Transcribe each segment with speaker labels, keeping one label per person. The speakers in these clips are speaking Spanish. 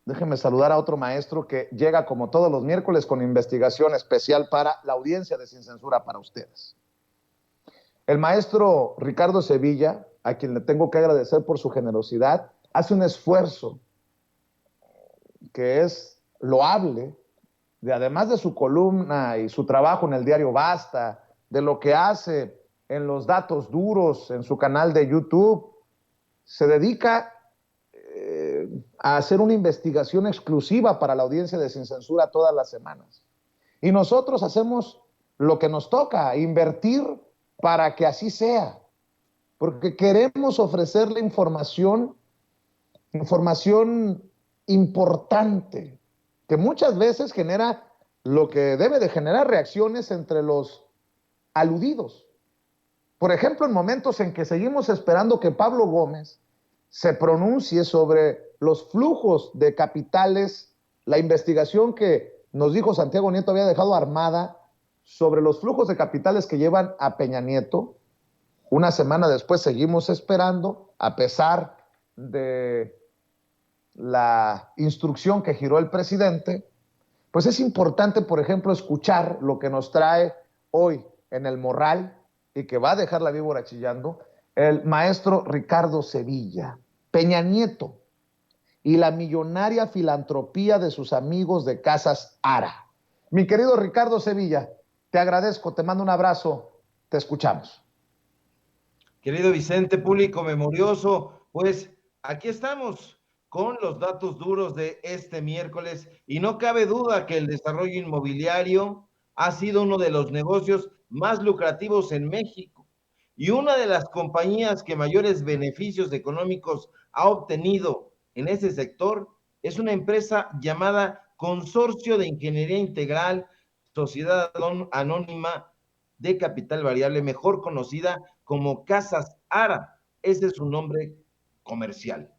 Speaker 1: Déjenme saludar a otro maestro que llega como todos los miércoles con investigación especial para la audiencia de Sin Censura para ustedes. El maestro Ricardo Sevilla, a quien le tengo que agradecer por su generosidad, hace un esfuerzo que es loable, de además de su columna y su trabajo en el diario Basta, de lo que hace en los datos duros, en su canal de YouTube, se dedica a hacer una investigación exclusiva para la audiencia de Sin Censura todas las semanas. Y nosotros hacemos lo que nos toca, invertir para que así sea, porque queremos ofrecerle información importante, que muchas veces genera lo que debe de generar reacciones entre los aludidos. Por ejemplo, en momentos en que seguimos esperando que Pablo Gómez se pronuncie sobre los flujos de capitales, la investigación que nos dijo Santiago Nieto había dejado armada sobre los flujos de capitales que llevan a Peña Nieto. Una semana después seguimos esperando, a pesar de la instrucción que giró el presidente. Pues es importante, por ejemplo, escuchar lo que nos trae hoy en el Morral y que va a dejar la víbora chillando, el maestro Ricardo Sevilla. Peña Nieto y la millonaria filantropía de sus amigos de Casas Ara. Mi querido Ricardo Sevilla, te agradezco, te mando un abrazo, te escuchamos.
Speaker 2: Querido Vicente, público memorioso, pues aquí estamos con los datos duros de este miércoles y no cabe duda que el desarrollo inmobiliario ha sido uno de los negocios más lucrativos en México y una de las compañías que mayores beneficios económicos ha obtenido en ese sector es una empresa llamada Consorcio de Ingeniería Integral, Sociedad Anónima de Capital Variable, mejor conocida como Casas Ara. Ese es su nombre comercial.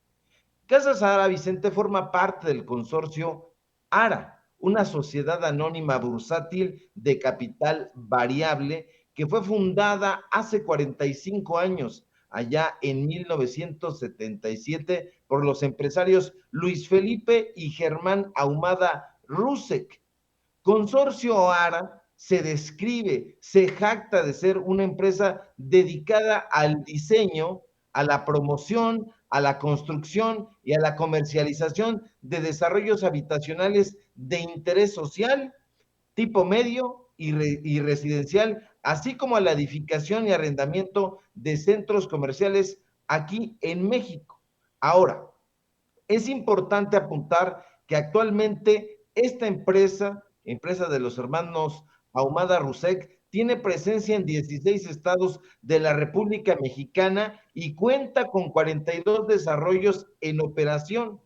Speaker 2: Casas Ara, Vicente, forma parte del consorcio Ara, una sociedad anónima bursátil de capital variable que fue fundada hace 45 años, allá en 1977, por los empresarios Luis Felipe y Germán Ahumada Rusek. Consorcio Ara se describe, se jacta de ser una empresa dedicada al diseño, a la promoción, a la construcción y a la comercialización de desarrollos habitacionales de interés social, tipo medio y residencial, así como a la edificación y arrendamiento de centros comerciales aquí en México. Ahora, es importante apuntar que actualmente esta empresa de los hermanos Ahumada Rusek, tiene presencia en 16 estados de la República Mexicana y cuenta con 42 desarrollos en operación.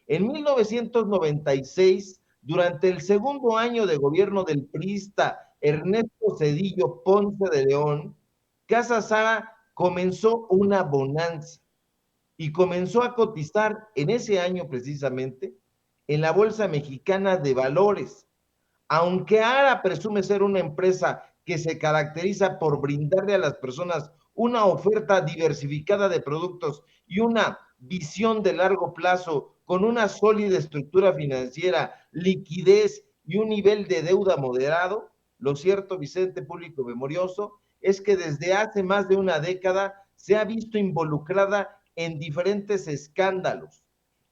Speaker 2: En 1996, durante el segundo año de gobierno del priista Ernesto Zedillo Ponce de León, Casa Sara comenzó una bonanza y comenzó a cotizar en ese año precisamente en la Bolsa Mexicana de Valores. Aunque ARA presume ser una empresa que se caracteriza por brindarle a las personas una oferta diversificada de productos y una visión de largo plazo con una sólida estructura financiera, liquidez y un nivel de deuda moderado, lo cierto, Vicente, público memorioso, es que desde hace más de una década se ha visto involucrada en diferentes escándalos.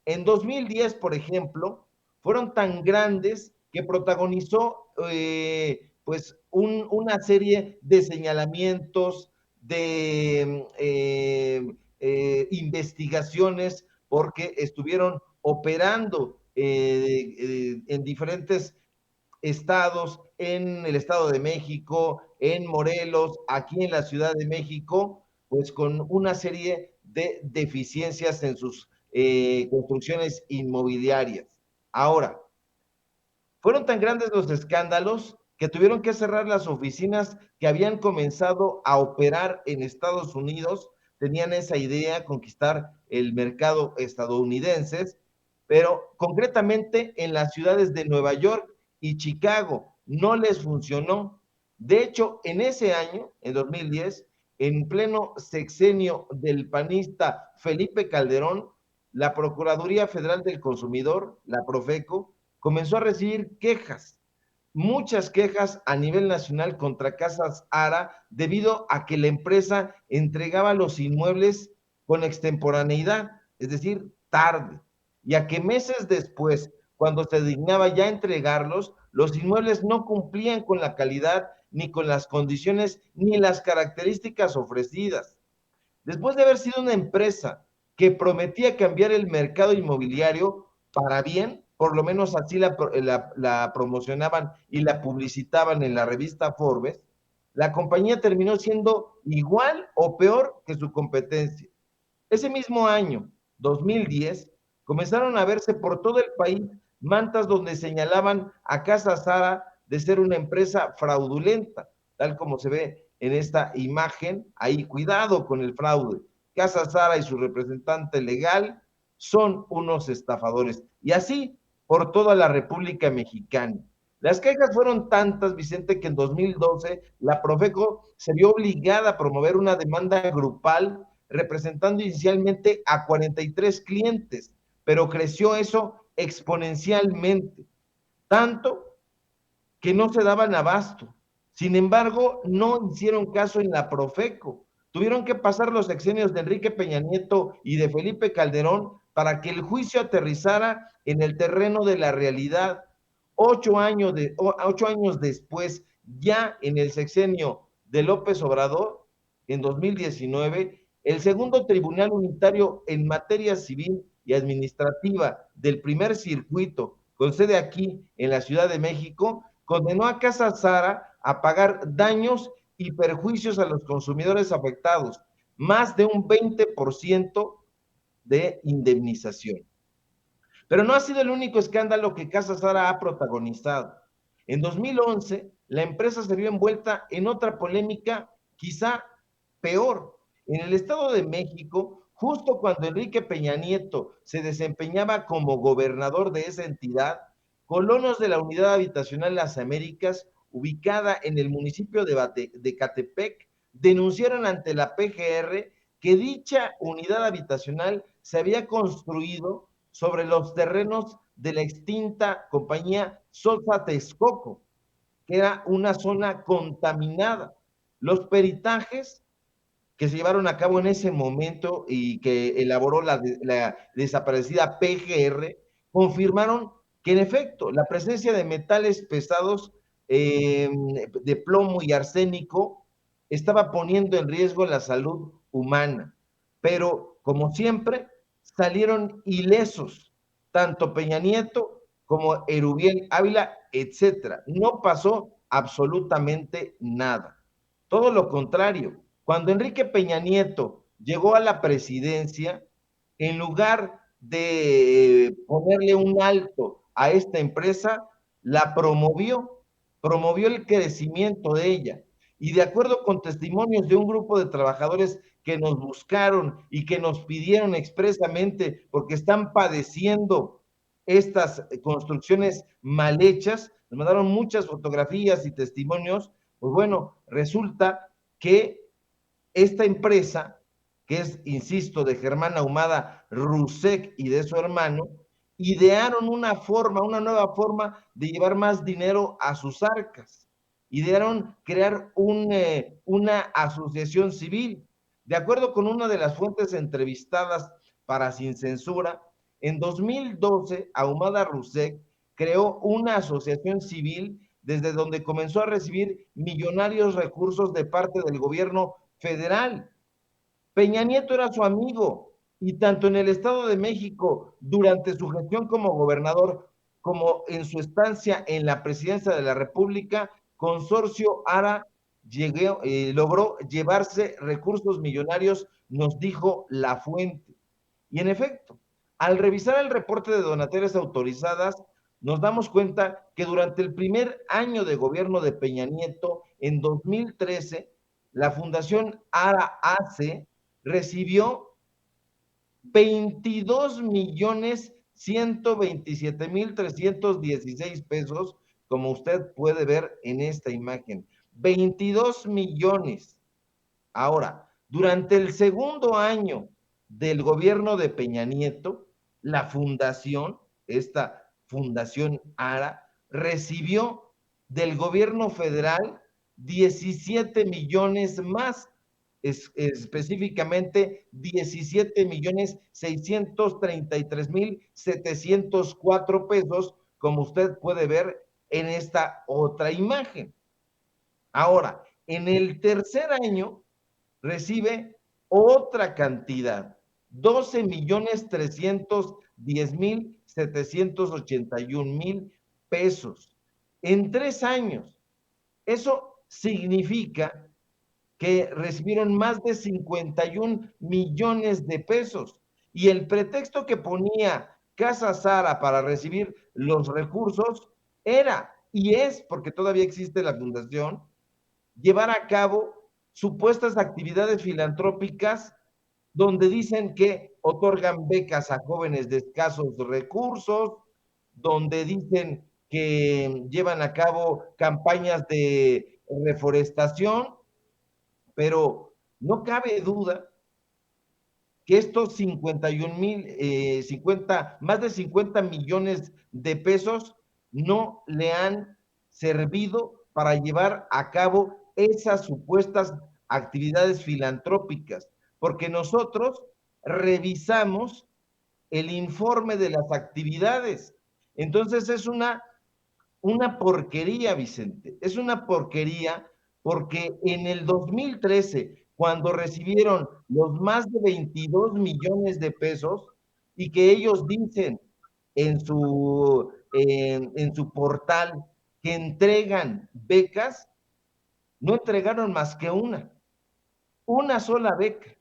Speaker 2: En 2010, por ejemplo, fueron tan grandes que protagonizó pues una serie de señalamientos, de investigaciones, porque estuvieron operando en diferentes estados, en el Estado de México, en Morelos, aquí en la Ciudad de México, pues con una serie de deficiencias en sus construcciones inmobiliarias. Ahora, fueron tan grandes los escándalos que tuvieron que cerrar las oficinas que habían comenzado a operar en Estados Unidos, tenían esa idea, conquistar el mercado estadounidense, pero concretamente en las ciudades de Nueva York y Chicago no les funcionó. De hecho, en ese año, en 2010, en pleno sexenio del panista Felipe Calderón, la Procuraduría Federal del Consumidor, la Profeco, comenzó a recibir quejas, muchas quejas a nivel nacional contra Casas Ara debido a que la empresa entregaba los inmuebles con extemporaneidad, es decir, tarde, y a que meses después, cuando se dignaba ya entregarlos, los inmuebles no cumplían con la calidad, ni con las condiciones, ni las características ofrecidas. Después de haber sido una empresa que prometía cambiar el mercado inmobiliario para bien, por lo menos así la promocionaban y la publicitaban en la revista Forbes, la compañía terminó siendo igual o peor que su competencia. Ese mismo año, 2010, comenzaron a verse por todo el país mantas donde señalaban a Casa Sara de ser una empresa fraudulenta, tal como se ve en esta imagen. Ahí, cuidado con el fraude. Casa Sara y su representante legal son unos estafadores. Y así por toda la República Mexicana. Las quejas fueron tantas, Vicente, que en 2012 la Profeco se vio obligada a promover una demanda grupal representando inicialmente a 43 clientes, pero creció eso exponencialmente, tanto que no se daban abasto. Sin embargo, no hicieron caso en la Profeco. Tuvieron que pasar los sexenios de Enrique Peña Nieto y de Felipe Calderón para que el juicio aterrizara en el terreno de la realidad. 8 años después, ya en el sexenio de López Obrador, en 2019, el segundo tribunal unitario en materia civil y administrativa del primer circuito, con sede aquí en la Ciudad de México, condenó a Casa Sara a pagar daños y perjuicios a los consumidores afectados, más de un 20% de indemnización. Pero no ha sido el único escándalo que Casa Sara ha protagonizado. En 2011, la empresa se vio envuelta en otra polémica quizá peor. En el Estado de México, justo cuando Enrique Peña Nieto se desempeñaba como gobernador de esa entidad, colonos de la Unidad Habitacional Las Américas, ubicada en el municipio de Catepec, denunciaron ante la PGR que dicha unidad habitacional se había construido sobre los terrenos de la extinta compañía Sosa Texcoco, que era una zona contaminada. Los peritajes que se llevaron a cabo en ese momento y que elaboró la desaparecida PGR confirmaron que en efecto la presencia de metales pesados de plomo y arsénico estaba poniendo en riesgo la salud humana. Pero, como siempre, salieron ilesos, tanto Peña Nieto como Erubiel Ávila, etcétera. No pasó absolutamente nada. Todo lo contrario, cuando Enrique Peña Nieto llegó a la presidencia, en lugar de ponerle un alto a esta empresa, la promovió el crecimiento de ella. Y de acuerdo con testimonios de un grupo de trabajadores que nos buscaron y que nos pidieron expresamente porque están padeciendo estas construcciones mal hechas, nos mandaron muchas fotografías y testimonios, pues bueno, resulta que esta empresa, que es, insisto, de Germán Ahumada Rusek y de su hermano, idearon una nueva forma de llevar más dinero a sus arcas. Idearon crear una asociación civil. De acuerdo con una de las fuentes entrevistadas para Sin Censura, en 2012, Ahumada Rusek creó una asociación civil desde donde comenzó a recibir millonarios recursos de parte del gobierno federal. Peña Nieto era su amigo y tanto en el Estado de México durante su gestión como gobernador como en su estancia en la presidencia de la República, Consorcio Ara logró llevarse recursos millonarios, nos dijo la fuente. Y en efecto, al revisar el reporte de donatarias autorizadas, nos damos cuenta que durante el primer año de gobierno de Peña Nieto, en 2013, la Fundación Ara AC recibió 22.127.316 pesos, como usted puede ver en esta imagen. 22 millones. Ahora, durante el segundo año del gobierno de Peña Nieto, la fundación, esta Fundación ARA, recibió del gobierno federal 17 millones más, específicamente 17.633.704 pesos, como usted puede ver en esta otra imagen. Ahora, en el tercer año recibe otra cantidad, 12.310.781 pesos en 3 años. Eso significa que recibieron más de 51 millones de pesos. Y el pretexto que ponía Casa Sara para recibir los recursos era, y es porque todavía existe la fundación, llevar a cabo supuestas actividades filantrópicas donde dicen que otorgan becas a jóvenes de escasos recursos, donde dicen que llevan a cabo campañas de reforestación, pero no cabe duda que estos 51.000, más de 50 millones de pesos no le han servido para llevar a cabo esas supuestas actividades filantrópicas, porque nosotros revisamos el informe de las actividades. Entonces es una porquería, Vicente, es una porquería porque en el 2013, cuando recibieron los más de 22 millones de pesos y que ellos dicen en su portal que entregan becas, no entregaron más que una sola beca.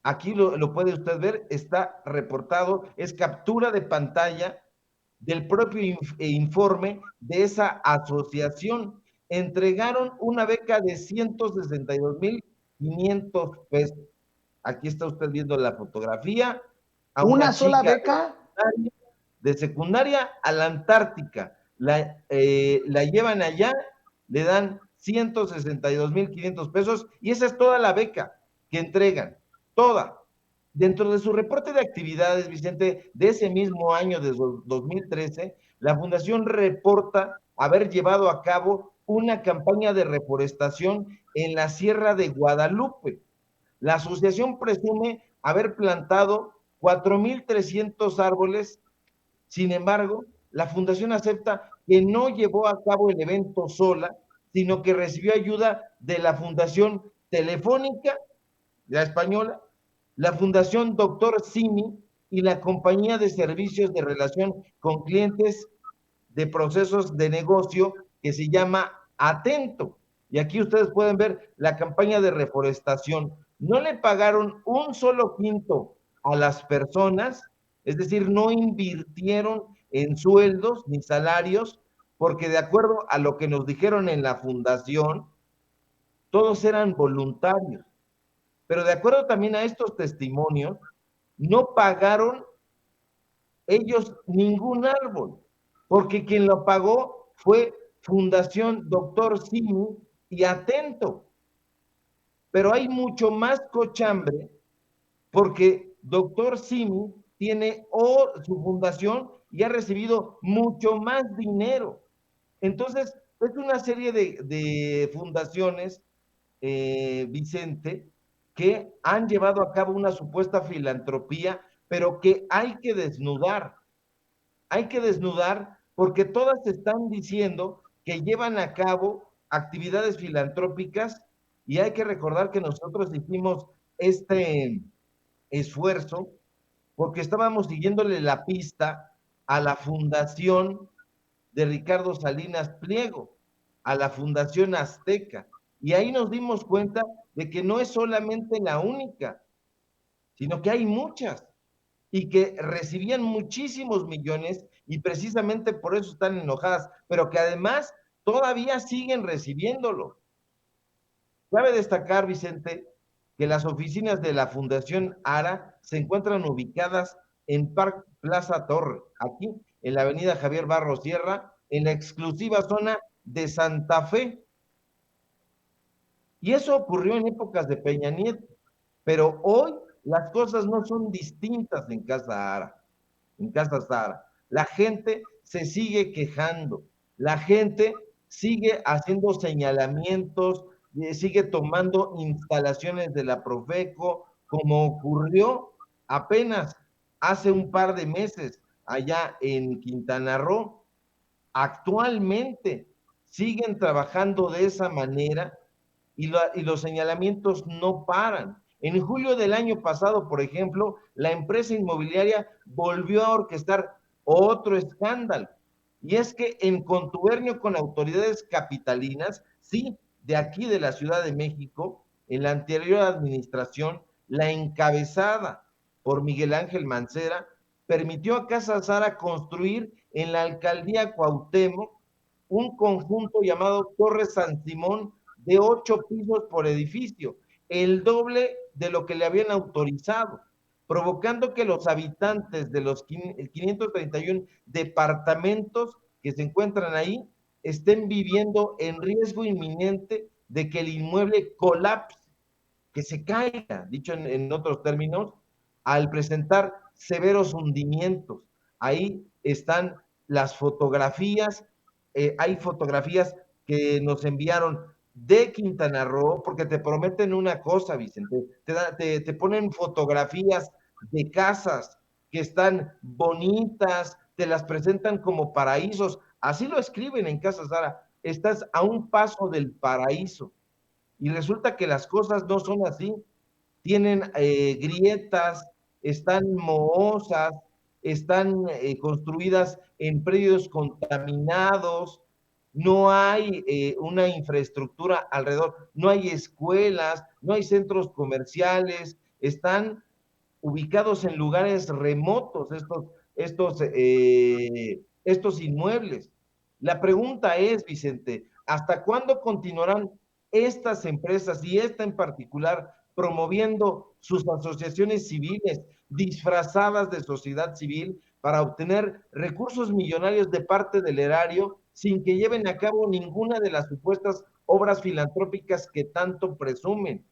Speaker 2: Aquí lo puede usted ver, está reportado, es captura de pantalla del propio informe de esa asociación. Entregaron una beca de 162.500 pesos. Aquí está usted viendo la fotografía a
Speaker 1: ¿Una
Speaker 2: una
Speaker 1: sola
Speaker 2: chica
Speaker 1: beca?
Speaker 2: de secundaria a la Antártica. La llevan allá, le dan 162.500 pesos y esa es toda la beca que entregan, toda. Dentro de su reporte de actividades, Vicente, de ese mismo año de 2013, la Fundación reporta haber llevado a cabo una campaña de reforestación en la Sierra de Guadalupe. La asociación presume haber plantado 4.300 árboles. Sin embargo, la Fundación acepta que no llevó a cabo el evento sola, sino que recibió ayuda de la Fundación Telefónica, la española, la Fundación Doctor Simi y la Compañía de Servicios de Relación con Clientes de Procesos de Negocio que se llama Atento. Y aquí ustedes pueden ver la campaña de reforestación. No le pagaron un solo quinto a las personas, es decir, no invirtieron en sueldos ni salarios, porque de acuerdo a lo que nos dijeron en la fundación, todos eran voluntarios. Pero de acuerdo también a estos testimonios, no pagaron ellos ningún árbol, porque quien lo pagó fue Fundación Doctor Simi y Atento. Pero hay mucho más cochambre porque Doctor Simi tiene su fundación y ha recibido mucho más dinero. Entonces, es una serie de fundaciones, Vicente, que han llevado a cabo una supuesta filantropía, pero que hay que desnudar porque todas están diciendo que llevan a cabo actividades filantrópicas y hay que recordar que nosotros hicimos este esfuerzo porque estábamos siguiéndole la pista a la fundación de Ricardo Salinas Pliego, a la Fundación Azteca, y ahí nos dimos cuenta de que no es solamente la única, sino que hay muchas y que recibían muchísimos millones y precisamente por eso están enojadas, pero que además todavía siguen recibiéndolo. Cabe destacar, Vicente, que las oficinas de la Fundación ARA se encuentran ubicadas en Park Plaza Torre, aquí en la avenida Javier Barros Sierra, en la exclusiva zona de Santa Fe. Y eso ocurrió en épocas de Peña Nieto, pero hoy las cosas no son distintas en Casa Ara, en Casa Sara. La gente se sigue quejando, la gente sigue haciendo señalamientos, sigue tomando instalaciones de la Profeco, como ocurrió apenas hace un par de meses allá en Quintana Roo. Actualmente siguen trabajando de esa manera y los señalamientos no paran. En julio del año pasado, por ejemplo, la empresa inmobiliaria volvió a orquestar otro escándalo. Y es que en contubernio con autoridades capitalinas, sí, de aquí de la Ciudad de México, en la anterior administración, la encabezada por Miguel Ángel Mancera, permitió a Casa Sara construir en la alcaldía Cuauhtémoc un conjunto llamado Torre San Simón de 8 pisos por edificio, el doble de lo que le habían autorizado, provocando que los habitantes de los 531 departamentos que se encuentran ahí estén viviendo en riesgo inminente de que el inmueble colapse, que se caiga, dicho en otros términos, al presentar severos hundimientos. Ahí están las fotografías, hay fotografías que nos enviaron de Quintana Roo, porque te prometen una cosa, Vicente, te ponen fotografías de casas que están bonitas, te las presentan como paraísos, así lo escriben en Casa Sara, estás a un paso del paraíso, y resulta que las cosas no son así, tienen grietas, están mohosas, están construidas en predios contaminados, no hay una infraestructura alrededor, no hay escuelas, no hay centros comerciales, están ubicados en lugares remotos estos inmuebles. La pregunta es, Vicente, ¿hasta cuándo continuarán estas empresas y esta en particular promoviendo sus asociaciones civiles disfrazadas de sociedad civil para obtener recursos millonarios de parte del erario sin que lleven a cabo ninguna de las supuestas obras filantrópicas que tanto presumen?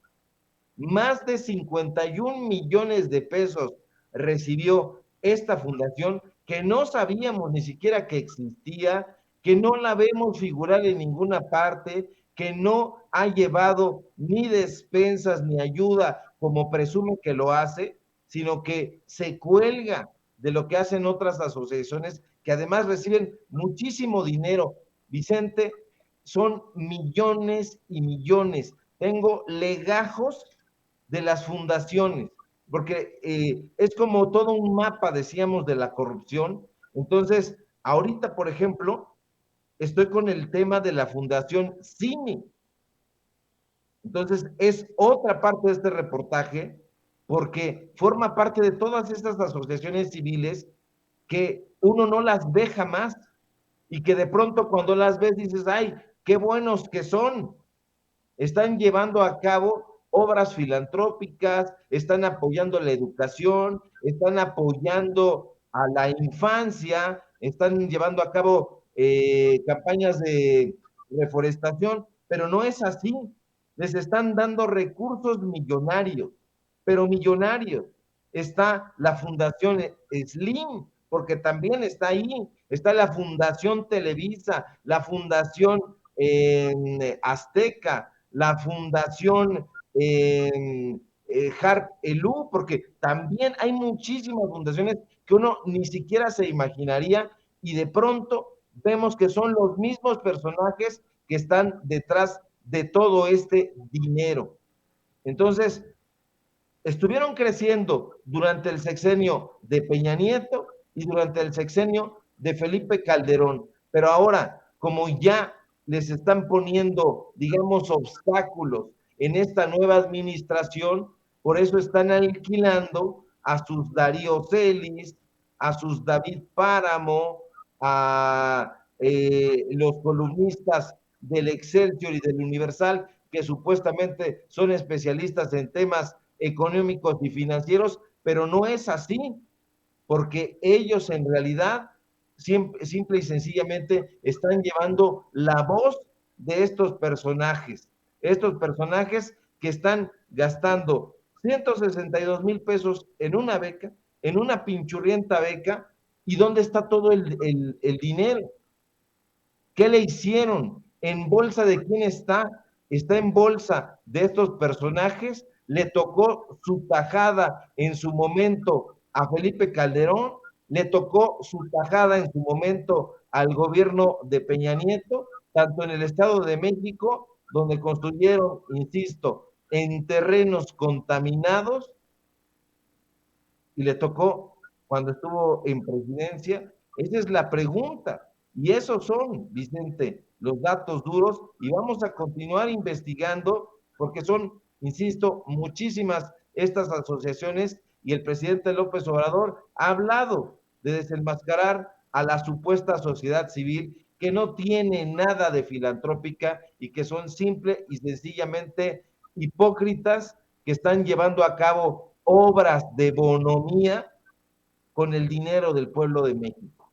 Speaker 2: Más de 51 millones de pesos recibió esta fundación que no sabíamos ni siquiera que existía, que no la vemos figurar en ninguna parte, que no ha llevado ni despensas ni ayuda como presume que lo hace, sino que se cuelga de lo que hacen otras asociaciones que además reciben muchísimo dinero. Vicente, son millones y millones. Tengo legajos de las fundaciones, porque es como todo un mapa, decíamos, de la corrupción. Entonces, ahorita, por ejemplo, estoy con el tema de la Fundación CIMI. Entonces, es otra parte de este reportaje, porque forma parte de todas estas asociaciones civiles que uno no las ve jamás y que de pronto cuando las ves dices, ay, qué buenos que son, están llevando a cabo obras filantrópicas, están apoyando la educación, están apoyando a la infancia, están llevando a cabo campañas de reforestación, pero no es así. Les están dando recursos millonarios, pero millonarios. Está la Fundación Slim, porque también está ahí, está la Fundación Televisa, la Fundación Azteca, la Fundación Harp Elú, porque también hay muchísimas fundaciones que uno ni siquiera se imaginaría y de pronto vemos que son los mismos personajes que están detrás de todo este dinero. Entonces, estuvieron creciendo durante el sexenio de Peña Nieto y durante el sexenio de Felipe Calderón, pero ahora, como ya les están poniendo, digamos, obstáculos en esta nueva administración, por eso están alquilando a sus Darío Celis, a sus David Páramo, a los columnistas del Excelsior y del Universal, que supuestamente son especialistas en temas económicos y financieros, pero no es así, porque ellos en realidad simple y sencillamente están llevando la voz de estos personajes que están gastando 162,000 pesos en una beca, en una pinchurrienta beca, ¿y dónde está todo el dinero? ¿Qué le hicieron? ¿En bolsa de quién está? Está en bolsa de estos personajes. Le tocó su tajada en su momento a Felipe Calderón, le tocó su tajada en su momento al gobierno de Peña Nieto, tanto en el Estado de México, donde construyeron, insisto, en terrenos contaminados, y le tocó cuando estuvo en presidencia. Esa es la pregunta. Y esos son, Vicente, los datos duros. Y vamos a continuar investigando porque son, insisto, muchísimas estas asociaciones y el presidente López Obrador ha hablado de desenmascarar a la supuesta sociedad civil que no tiene nada de filantrópica y que son simple y sencillamente hipócritas que están llevando a cabo obras de bonomía con el dinero del pueblo de México.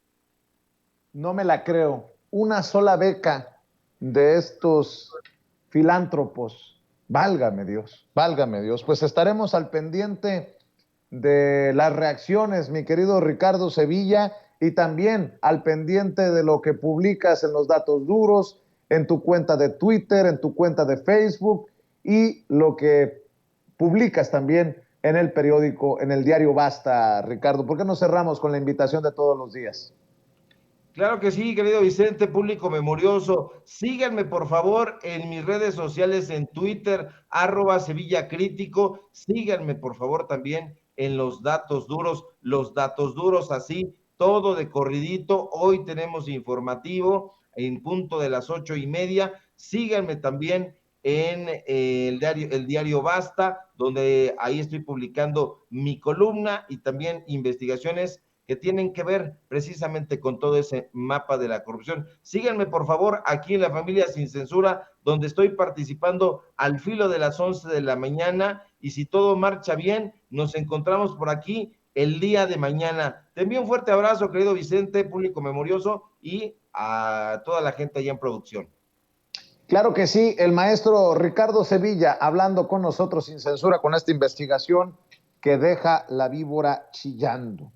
Speaker 1: No me la creo. Una sola beca de estos filántropos. Válgame Dios. Pues estaremos al pendiente de las reacciones, mi querido Ricardo Sevilla, y también al pendiente de lo que publicas en los datos duros, en tu cuenta de Twitter, en tu cuenta de Facebook y lo que publicas también en el periódico, en el diario Basta, Ricardo. ¿Por qué no cerramos con la invitación de todos los días?
Speaker 2: Claro que sí, querido Vicente, público memorioso. Síganme, por favor, en mis redes sociales, en Twitter, @Sevilla Crítico. Síganme, por favor, también en los datos duros así, todo de corridito. Hoy tenemos informativo en punto de las 8:30. Síganme también en el diario Basta, donde ahí estoy publicando mi columna y también investigaciones que tienen que ver precisamente con todo ese mapa de la corrupción. Síganme, por favor, aquí en La Familia Sin Censura, donde estoy participando al filo de las 11 de la mañana, y si todo marcha bien, nos encontramos por aquí el día de mañana. Te envío un fuerte abrazo, querido Vicente, público memorioso, y a toda la gente allá en producción.
Speaker 1: Claro que sí, el maestro Ricardo Sevilla hablando con nosotros sin censura con esta investigación que deja la víbora chillando.